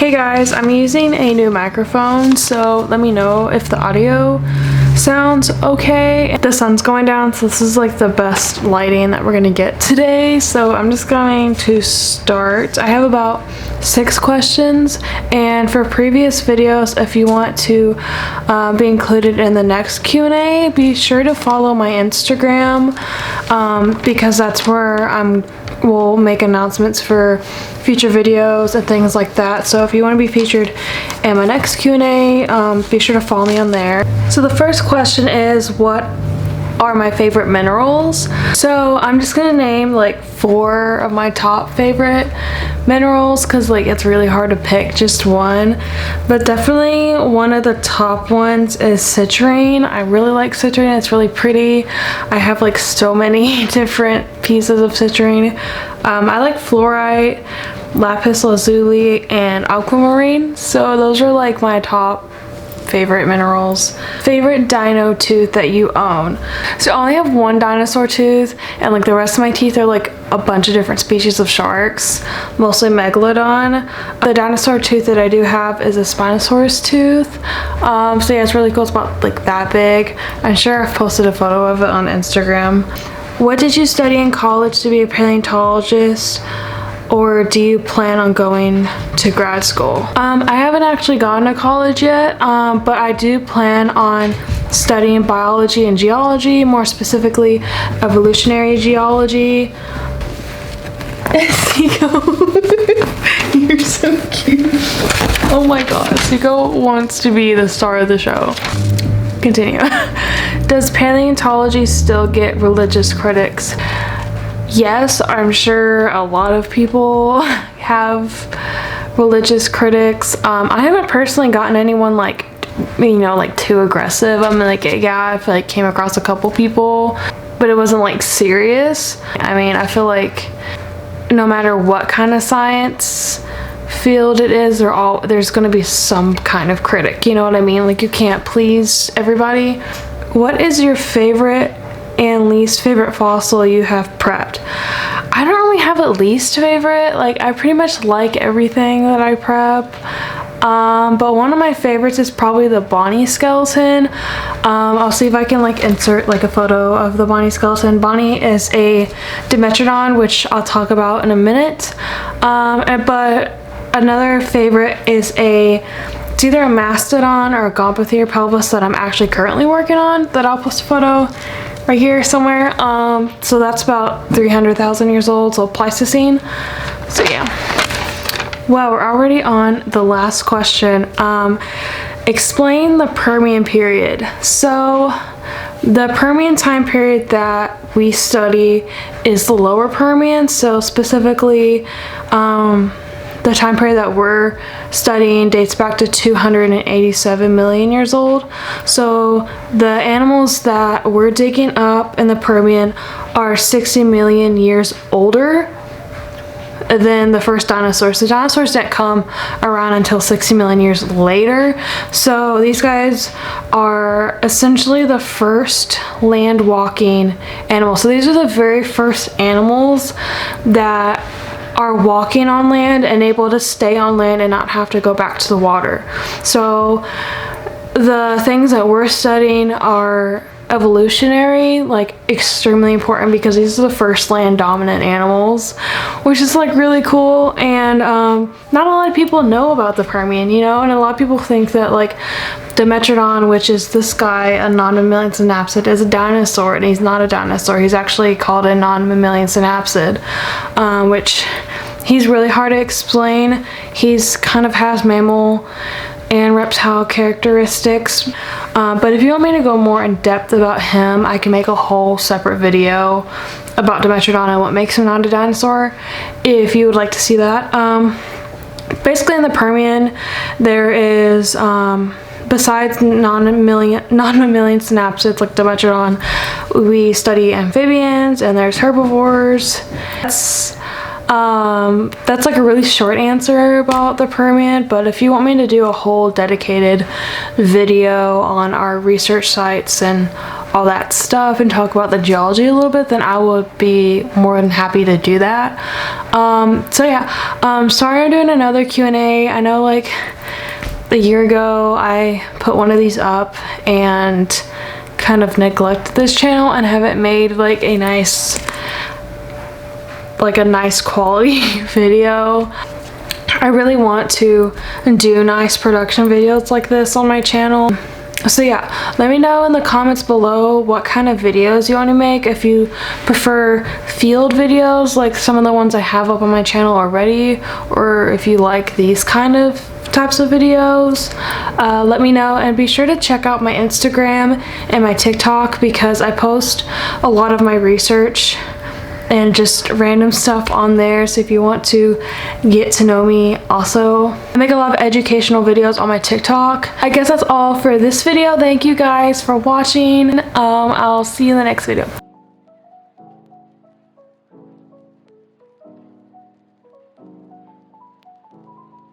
Hey guys, I'm using a new microphone, so let me know if the audio sounds okay. The sun's going down, so this is like the best lighting that we're gonna get today. So I'm just going to start. I have about 6 questions, and for previous videos, if you want to be included in the next Q&A, be sure to follow my Instagram because that's where we'll make announcements for future videos and things like that. So if you want to be featured in my next Q&A, be sure to follow me on there. So the first question is, what are my favorite minerals? So I'm just gonna name like 4 of my top favorite minerals because like it's really hard to pick just one, but definitely one of the top ones is citrine. I really like citrine. It's really pretty. I have like so many different pieces of citrine. I like fluorite, lapis lazuli, and aquamarine. So those are like my top favorite minerals. Favorite dino tooth that you own? So I only have one dinosaur tooth, and like the rest of my teeth are like a bunch of different species of sharks, mostly megalodon. The dinosaur tooth that I do have is a Spinosaurus tooth. So yeah, it's really cool. It's about like that big. I'm sure I've posted a photo of it on Instagram. What did you study in college to be a paleontologist? Or do you plan on going to grad school? I haven't actually gone to college yet, but I do plan on studying biology and geology, more specifically evolutionary geology. Seiko, you're so cute. Oh my god, Seiko wants to be the star of the show. Continue. Does paleontology still get religious critics? Yes, I'm sure a lot of people have religious critics. I haven't personally gotten anyone like, you know, like too aggressive. I mean, like, yeah, I feel like came across a couple people, but it wasn't like serious. I mean, I feel like no matter what kind of science field it is, there's gonna be some kind of critic, you know what I mean? Like, you can't please everybody. What is your favorite and least favorite fossil you have prepped? I don't really have a least favorite. Like, I pretty much like everything that I prep. But one of my favorites is probably the Bonnie skeleton. I'll see if I can like insert like a photo of the Bonnie skeleton. Bonnie is a Dimetrodon, which I'll talk about in a minute. But another favorite is it's either a mastodon or a Gomphothere pelvis that I'm actually currently working on, that I'll post a photo right here somewhere. So that's about 300,000 years old, so Pleistocene. So yeah. Well, we're already on the last question. Explain the Permian period. So the Permian time period that we study is the lower Permian. So specifically, the time period that we're studying dates back to 287 million years old. So the animals that we're digging up in the Permian are 60 million years older than the first dinosaurs. The dinosaurs didn't come around until 60 million years later. So these guys are essentially the first land walking animals. So these are the very first animals that are walking on land and able to stay on land and not have to go back to the water. So the things that we're studying are evolutionary, like extremely important, because these are the first land dominant animals, which is like really cool. And not a lot of people know about the Permian, you know, and a lot of people think that like Dimetrodon, which is this guy, a non-mammalian synapsid, is a dinosaur, and he's not a dinosaur. He's actually called a non-mammalian synapsid, which he's really hard to explain. He's kind of has mammal and reptile characteristics, but if you want me to go more in depth about him, I can make a whole separate video about Dimetrodon and what makes him not a dinosaur, if you would like to see that. Basically in the Permian, there is besides non-mammalian synapsids like Dimetrodon, we study amphibians, and there's herbivores. That's like a really short answer about the Permian, but if you want me to do a whole dedicated video on our research sites and all that stuff and talk about the geology a little bit, then I would be more than happy to do that. So yeah, sorry I'm doing another Q&A. I know like a year ago I put one of these up and kind of neglected this channel and haven't made like a nice quality video. I really want to do nice production videos like this on my channel. So yeah, let me know in the comments below what kind of videos you want to make. If you prefer field videos like some of the ones I have up on my channel already, or if you like these kind of types of videos, let me know. And be sure to check out my Instagram and my TikTok because I post a lot of my research and just random stuff on there. So if you want to get to know me, also I make a lot of educational videos on my TikTok. I guess that's all for this video. Thank you guys for watching. I'll see you in the next video.